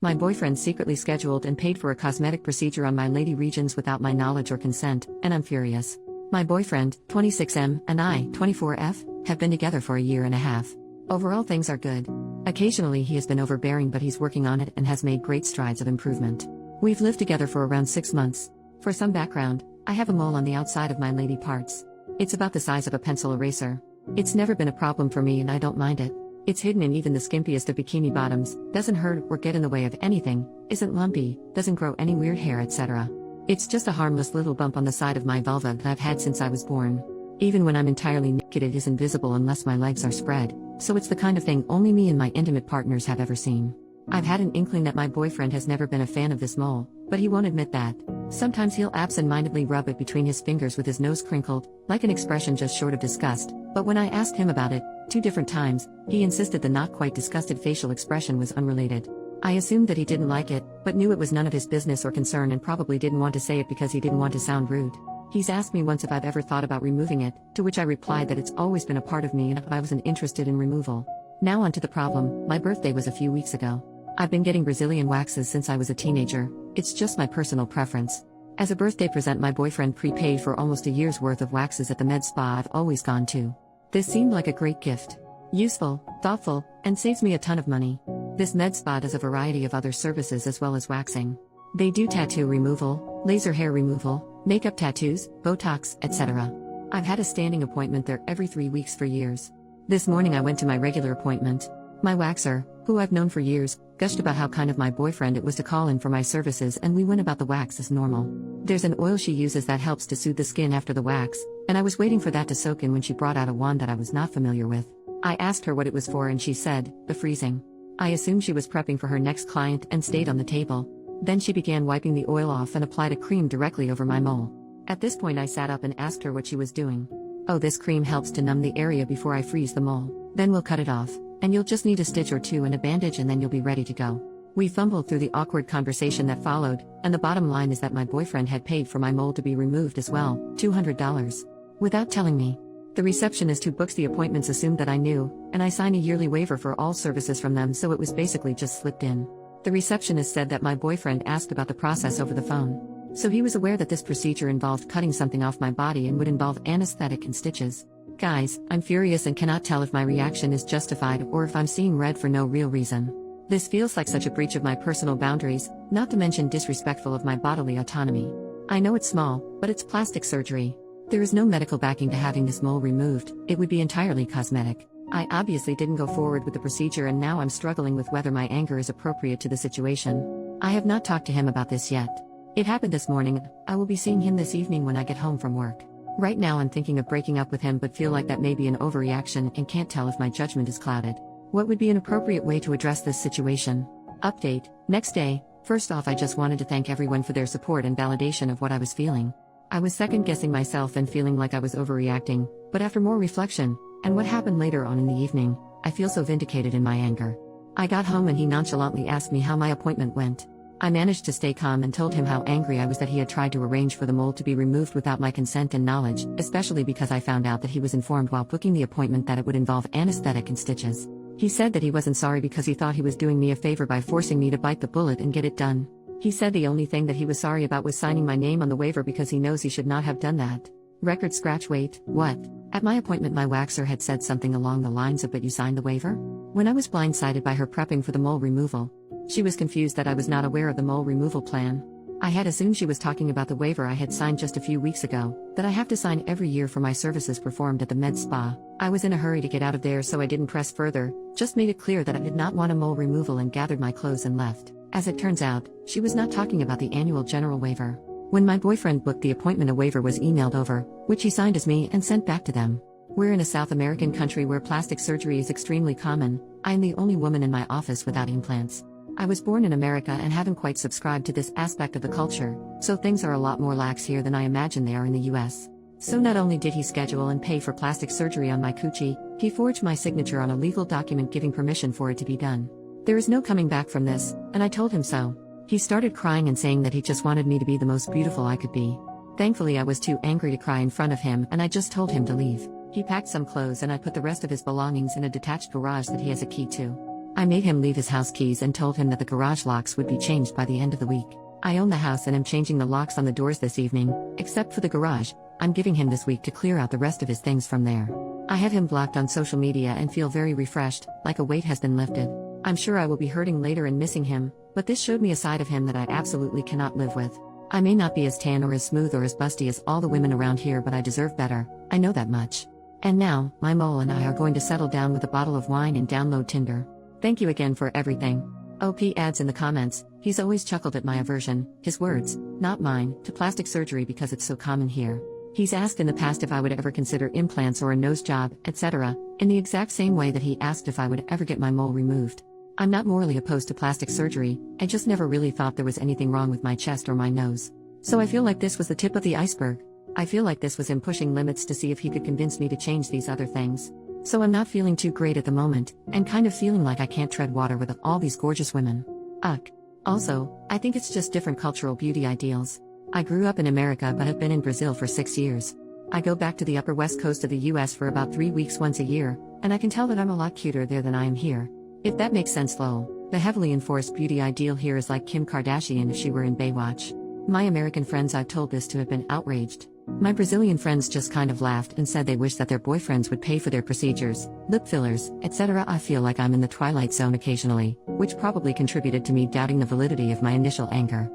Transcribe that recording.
My boyfriend secretly scheduled and paid for a cosmetic procedure on my lady regions without my knowledge or consent, and I'm furious. My boyfriend, 26M, and I, 24F, have been together for a year and a half. Overall things are good. Occasionally he has been overbearing, but he's working on it and has made great strides of improvement. We've lived together for around 6 months. For some background, I have a mole on the outside of my lady parts. It's about the size of a pencil eraser. It's never been a problem for me and I don't mind it. It's hidden in even the skimpiest of bikini bottoms, doesn't hurt or get in the way of anything, isn't lumpy, doesn't grow any weird hair, etc. It's just a harmless little bump on the side of my vulva that I've had since I was born. Even when I'm entirely naked it is invisible unless my legs are spread, so it's the kind of thing only me and my intimate partners have ever seen. I've had an inkling that my boyfriend has never been a fan of this mole, but he won't admit that. Sometimes he'll absent-mindedly rub it between his fingers with his nose crinkled, like an expression just short of disgust, but when I asked him about it, 2 different times, he insisted the not quite disgusted facial expression was unrelated. I assumed that he didn't like it, but knew it was none of his business or concern and probably didn't want to say it because he didn't want to sound rude. He's asked me once if I've ever thought about removing it, to which I replied that it's always been a part of me and I wasn't interested in removal. Now on to the problem. My birthday was a few weeks ago. I've been getting Brazilian waxes since I was a teenager, it's just my personal preference. As a birthday present my boyfriend prepaid for almost a year's worth of waxes at the med spa I've always gone to. This seemed like a great gift. Useful, thoughtful, and saves me a ton of money. This med spa does a variety of other services as well as waxing. They do tattoo removal, laser hair removal, makeup tattoos, Botox, etc. I've had a standing appointment there every 3 weeks for years. This morning I went to my regular appointment. My waxer, who I've known for years, gushed about how kind of my boyfriend it was to call in for my services, and we went about the wax as normal. There's an oil she uses that helps to soothe the skin after the wax, and I was waiting for that to soak in when she brought out a wand that I was not familiar with. I asked her what it was for and she said, the freezing. I assumed she was prepping for her next client and stayed on the table. Then she began wiping the oil off and applied a cream directly over my mole. At this point I sat up and asked her what she was doing. Oh, this cream helps to numb the area before I freeze the mole. Then we'll cut it off, and you'll just need a stitch or two and a bandage and then you'll be ready to go. We fumbled through the awkward conversation that followed, and the bottom line is that my boyfriend had paid for my mole to be removed as well, $200. Without telling me. The receptionist who books the appointments assumed that I knew, and I signed a yearly waiver for all services from them, so it was basically just slipped in. The receptionist said that my boyfriend asked about the process over the phone. So he was aware that this procedure involved cutting something off my body and would involve anesthetic and stitches. Guys, I'm furious and cannot tell if my reaction is justified or if I'm seeing red for no real reason. This feels like such a breach of my personal boundaries, not to mention disrespectful of my bodily autonomy. I know it's small, but it's plastic surgery. There is no medical backing to having this mole removed, it would be entirely cosmetic. I obviously didn't go forward with the procedure and now I'm struggling with whether my anger is appropriate to the situation. I have not talked to him about this yet. It happened this morning, I will be seeing him this evening when I get home from work. Right now I'm thinking of breaking up with him but feel like that may be an overreaction and can't tell if my judgment is clouded. What would be an appropriate way to address this situation? Update, next day. First off, I just wanted to thank everyone for their support and validation of what I was feeling. I was second-guessing myself and feeling like I was overreacting, but after more reflection, and what happened later on in the evening, I feel so vindicated in my anger. I got home and he nonchalantly asked me how my appointment went. I managed to stay calm and told him how angry I was that he had tried to arrange for the mole to be removed without my consent and knowledge, especially because I found out that he was informed while booking the appointment that it would involve anesthetic and stitches. He said that he wasn't sorry because he thought he was doing me a favor by forcing me to bite the bullet and get it done. He said the only thing that he was sorry about was signing my name on the waiver because he knows he should not have done that. Record scratch. Wait, what? At my appointment my waxer had said something along the lines of "but you signed the waiver?" When I was blindsided by her prepping for the mole removal. She was confused that I was not aware of the mole removal plan. I had assumed she was talking about the waiver I had signed just a few weeks ago, that I have to sign every year for my services performed at the med spa. I was in a hurry to get out of there so I didn't press further, just made it clear that I did not want a mole removal and gathered my clothes and left. As it turns out, she was not talking about the annual general waiver. When my boyfriend booked the appointment a waiver was emailed over, which he signed as me and sent back to them. We're in a South American country where plastic surgery is extremely common. I am the only woman in my office without implants. I was born in America and haven't quite subscribed to this aspect of the culture, so things are a lot more lax here than I imagine they are in the US. So not only did he schedule and pay for plastic surgery on my coochie, he forged my signature on a legal document giving permission for it to be done. There is no coming back from this, and I told him so. He started crying and saying that he just wanted me to be the most beautiful I could be. Thankfully I was too angry to cry in front of him and I just told him to leave. He packed some clothes and I put the rest of his belongings in a detached garage that he has a key to. I made him leave his house keys and told him that the garage locks would be changed by the end of the week. I own the house and am changing the locks on the doors this evening, except for the garage. I'm giving him this week to clear out the rest of his things from there. I have him blocked on social media and feel very refreshed, like a weight has been lifted. I'm sure I will be hurting later and missing him, but this showed me a side of him that I absolutely cannot live with. I may not be as tan or as smooth or as busty as all the women around here, but I deserve better, I know that much. And now, my mole and I are going to settle down with a bottle of wine and download Tinder. Thank you again for everything. OP adds in the comments, he's always chuckled at my aversion, his words, not mine, to plastic surgery because it's so common here. He's asked in the past if I would ever consider implants or a nose job, etc., in the exact same way that he asked if I would ever get my mole removed. I'm not morally opposed to plastic surgery, I just never really thought there was anything wrong with my chest or my nose. So I feel like this was the tip of the iceberg. I feel like this was him pushing limits to see if he could convince me to change these other things. So I'm not feeling too great at the moment, and kind of feeling like I can't tread water with all these gorgeous women. Ugh. Also, I think it's just different cultural beauty ideals. I grew up in America but have been in Brazil for 6 years. I go back to the upper west coast of the US for about 3 weeks once a year, and I can tell that I'm a lot cuter there than I am here. If that makes sense lol. The heavily enforced beauty ideal here is like Kim Kardashian if she were in Baywatch. My American friends I've told this to have been outraged. My Brazilian friends just kind of laughed and said they wish that their boyfriends would pay for their procedures, lip fillers, etc. I feel like I'm in the twilight zone occasionally, which probably contributed to me doubting the validity of my initial anger.